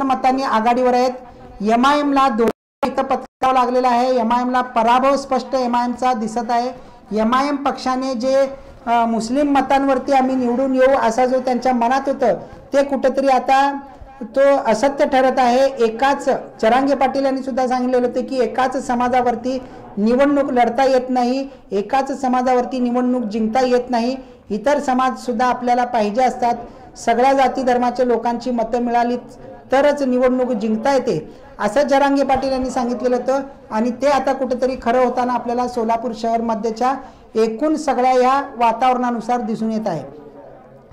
हजार मतांनी आघाडीवर आहेत। एमआयएम ला इथं पत्करावं लागलेला आहे। एमआयएम ला पराभव स्पष्ट एमआयएम चा दिसत आहे। एमआयएम पक्षाने जे मुस्लिम मतांवरती आम्ही निवडून येऊ असा जो त्यांच्या मनात होतं ते कुठेतरी आता तो असत्य ठरत आहे। एकाच चरांगे पाटील यांनी सुद्धा सांगितलेलं होतं की एकाच समाजावरती निवडणूक लढता येत नाही, एकाच समाजावरती निवडणूक जिंकता येत नाही, इतर समाज सुद्धा आपल्याला पाहिजे असतात, सगळ्या जाती धर्माच्या लोकांची मतं मिळाली तरच निवडणूक जिंकता येते असं जरांगे पाटील यांनी सांगितलेलं होतं। आणि ते आता कुठेतरी खरं होताना आपल्याला सोलापूर शहर मध्यच्या एकूण सगळ्या या वातावरणानुसार दिसून येत आहे।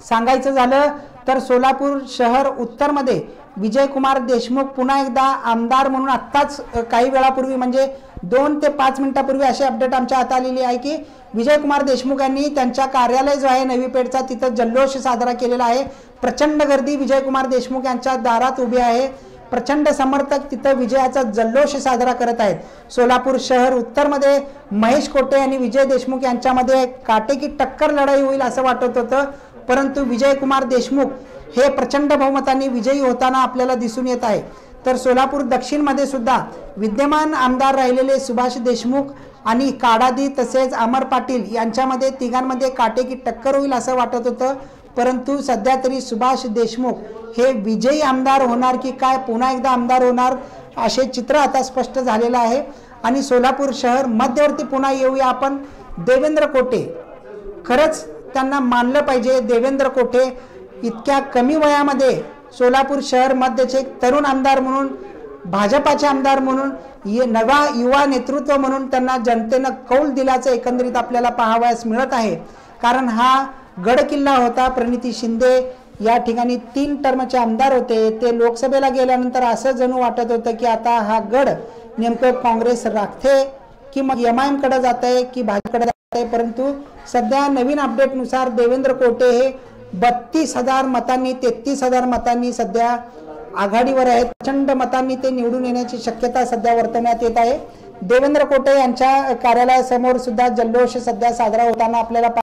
सांगायचं झालं तर सोलापूर शहर उत्तर मध्ये विजयकुमार देशमुख पुन्हा एकदा आमदार म्हणून आत्ताच काही वेळापूर्वी म्हणजे 2 ते 5 मिनिटांपूर्वी अशी अपडेट आमच्या हातात आलेली आहे की विजयकुमार देशमुख यांनी त्यांच्या कार्यालय जो आहे नवी पेठचा तिथं जल्लोष साजरा केलेला आहे। प्रचंड गर्दी विजयकुमार देशमुख यांच्या दारात उभी आहे। प्रचंड समर्थक तिथं विजयाचा जल्लोष साजरा करत आहेत। सोलापूर शहर उत्तर मध्ये महेश कोटे आणि विजय देशमुख यांच्यामध्ये काटेकी टक्कर लढाई होईल असं वाटत होतं, परंतु विजयकुमार देशमुख हे प्रचंड बहुमताने विजयी होताना आपल्याला दिसून येत आहे। तर सोलापूर दक्षिण मध्ये सुद्धा विद्यमान आमदार राहिलेले सुभाष देशमुख आणि काडादी तसेच अमर पाटील यांच्यामध्ये तिघांमध्ये काटेकी टक्कर होईल असं वाटत होतं, परंतु सध्या तरी सुभाष देशमुख हे विजयी आमदार होणार की काय पुन्हा एकदा आमदार होणार असे चित्र आता स्पष्ट झालेलं आहे। आणि सोलापूर शहर मध्यवर्ती पुन्हा येऊया आपण देवेंद्र कोटे, खरंच त्यांना मानलं पाहिजे। देवेंद्र कोटे इतक्या कमी वयामध्ये सोलापूर शहर मध्यचे तरुण आमदार म्हणून भाजपाचे आमदार म्हणून नवा युवा नेतृत्व म्हणून त्यांना जनतेनं कौल दिल्याचं एकंदरीत आपल्याला पाहावयास मिळत आहे। कारण हा गड किल्ला होता। प्रणिती शिंदे या ठिकाणी 3 टर्मचे आमदार होते, ते लोकसभेला गेल्यानंतर असं जणू वाटत होतं की आता हा गड नेमकं काँग्रेस राखते की मग एमआयएम कडे जात आहे की भाजपकडे जात आहे, परंतु सध्या नवीन अपडेटनुसार देवेंद्र कोटे हे 32,000 मतांनी 33,000 मतांनी सध्या आघाडीवर आहेत। प्रचंड मतांनी ते निवडून येण्याची शक्यता सध्या वर्तवण्यात येत आहे। देवेंद्र कोटे यांच्या कार्यालयासमोर सुद्धा जल्लोष सध्या साजरा होताना आपल्याला